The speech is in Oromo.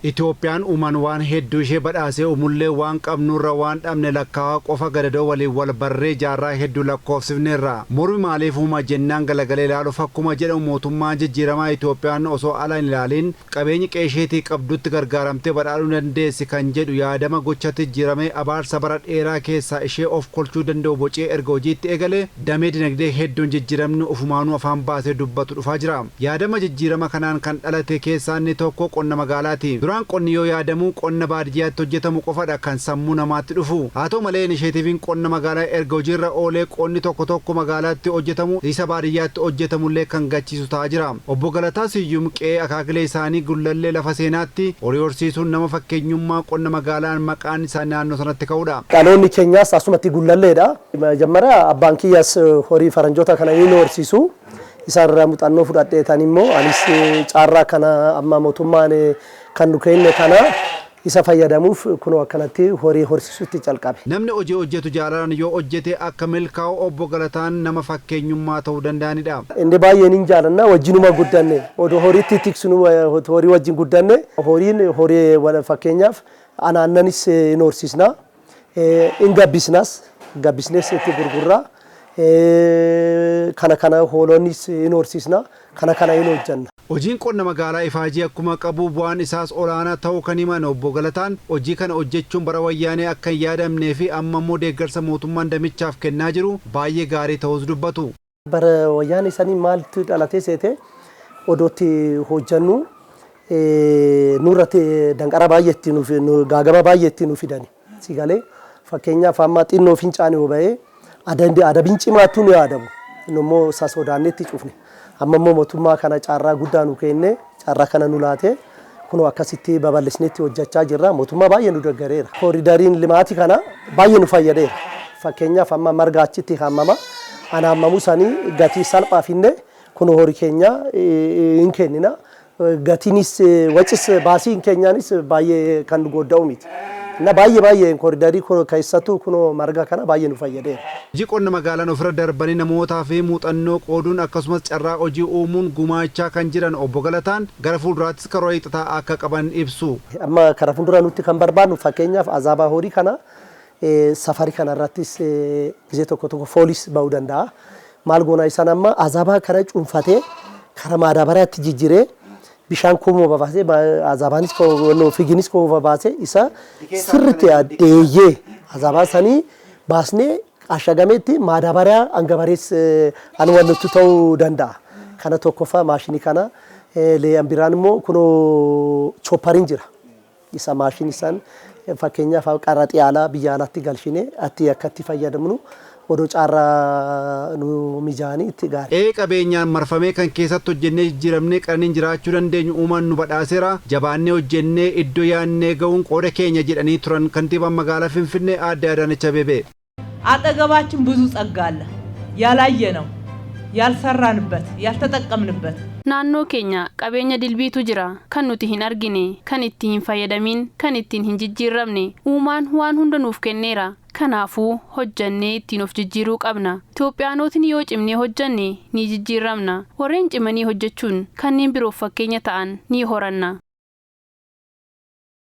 Itoophiyaan uuman waan hedduu ishee badhaasee umullee waan qabnurra waan dhabne lakkaawaa qofa gadadoo waliin wal barree jaarraa hedduu lakkoofsifneerra. Mormi maaliif uuma jennaan galagalee ilaaluuf akkuma jedhamu mootummaan jijjiiramaa Itoophiyaan osoo ala hin ilaaliin qabeenyi qeesheetii qabdutti gargaaramtee badhaadhuu dandeessi kan jedhu yaadama gochatti jijjiiramee abaarsa bara dheeraa keessaa ishee of kolchuu danda'u bocee erga hojiitti eegale damee dinagdee hedduun jijjiiramni ufumaanuu afaan baasee dubbatu dhufaa jira. Yaadama jijjiirama kanaan kan dhalate keessaa inni tokko qonna magaalaati. Duraan qonni yoo yaadamu qonna baadiyyaatti hojjetamu qofadha kan sammuu namaatti dhufu. Haa ta'u malee inisheetiiviin qonna magaalaa erga hojiirra oolee qonni tokko magaalaatti hojjetamu isa baadiyyaatti hojjetamullee kan gachiisu ta'aa jira. Obbo Galataa siyyum qe'ee akaakilee isaanii gullallee lafa seenaatti horii horsiisuun nama fakkeenyummaa qonna magaalaan maqaan isaa naannoo sanatti ka'udha. Dhaloonni keenyaas asumatti gullalleedha. Jammara abbaan kiyyaas horii faranjoota kana inni horsiisu. Isarraa muuxannoo fudhadheetan immoo anis caarraa kana amma mootummaan kan nu kenne kana isa fayyadamuuf kunoo akkanatti horii horsiisutti calqabe. Namni hojii hojjetu Jaalalaan yoo hojjete akka milkaa'u Obbo Galataan nama fakkeenyummaa ta'uu danda'anidha. Inni baay'een hin jaalanna wajjinuma guddanne odoo horiitti tiksinu horii wajjin guddanne horiin horii fakkeenyaaf anaannanis hin horsiisna hin gabbisnes itti gurgurra. Kana hooloonnis hin horsiisna kana hin hojjanna. Hojiin qonna magaalaa ifaajii akkuma qabu bu'aan isaas olaanaa ta'uu kan himan Obbo Galataan hojii kana hojjechuun bara wayyaanee akka hin yaadamnee fi amma immoo deeggarsa mootummaan damichaaf kennaa jiru baay'ee gaarii ta'us dubbatu. Bara wayyaanee sanii maaltu dhalatee seete odootti hojjannu nurratti danqara baay'eetti gaagama baay'eetti nu fidani. Sigalee fakkeenyaaf amma xinnoo fincaanii hoba'ee adabin cimaatu nu yaadamu. Immoo sasodaannetti cufne. Amma immoo mootummaa kana caarraa guddaa nu kenne caarraa kana nu laate kunoo akkasitti babal'isnetti hojjechaa jirra. Mootummaa baay'ee nu deeggareera. Kooriidariin limaatii kana baay'ee nu fayyadeera. Fakkeenyaaf amma marga achitti haamama. Anaamamuu sanii gatii salphaa finne kunoo horii keenya hin kennina. Gatiinis wacis baasii hin keenyaanis baay'ee kan nu godda'u miti. Na baay'ee kooriidarii keessattuu kunoo marga kana baay'ee nu fayyadeera. Hojii qonna magaalaan ofirra darbanii namootaa fi muuxannoo qooduun akkasumas carraa hojii uumuun gumaachaa kan jiran Obbo Galataan gara fuulduraattis karoora hiixataa akka qaban ibsu. Amma karaa fuulduraa nutti kan barbaadnu fakkeenyaaf azaabaa horii kana safarii kanarrattis gisee tokko foolis ba'uu danda'a. Maal goonaa isaan amma azaabaa kana cuunfatee karaa maadaabaraatti jijjiiree bishaan kuuma babaasee azabaanis figinis kuuma babaasee isa sirriitti adeeyyee azabaa sanii baasnee ashagameetti maadabaraa angabarees anwannutti ta'uu danda'a. Kana tokkoffaa maashinii kana leeyyan biraan immoo kunoo choppariin jira. Isa maashinii san fakkeenyaaf qaraxii alaa biyya alaatti galchine akkatti fayyadamnu. Odoo caarraa nu mijaanii itti gaarii. Qabeenyaan marfamee kan keessatti hojjennee jijjiiramnee qananiin jiraachuu dandeenyu uumaan nu badhaaseera. Jabaannee hojjennee iddoo yaannee ga'uun qooda keenya jedhanii turan kantiibaan magaalaa Finfinnee Aadde Adaanech Abeebee. አጠገባችን ብዙ ጸጋ አለ ያላየነው ያልሰራንበት ያልተጠቀምንበት naannoo keenya qabeenya dilbiitu jira kan nuti hin argine kan itti hin fayyadamin kan ittiin hin jijjiiramne uumaan waan hunda nuuf kenneera kanaafuu hojjannee ittiin of jijjiiruu qabna. Itoophiyaanotiin yoo cimnee hojjanne ni jijjiiramna. Warreen cimanii hojjechuun kanneen biroof fakkeenya ta'an ni horanna.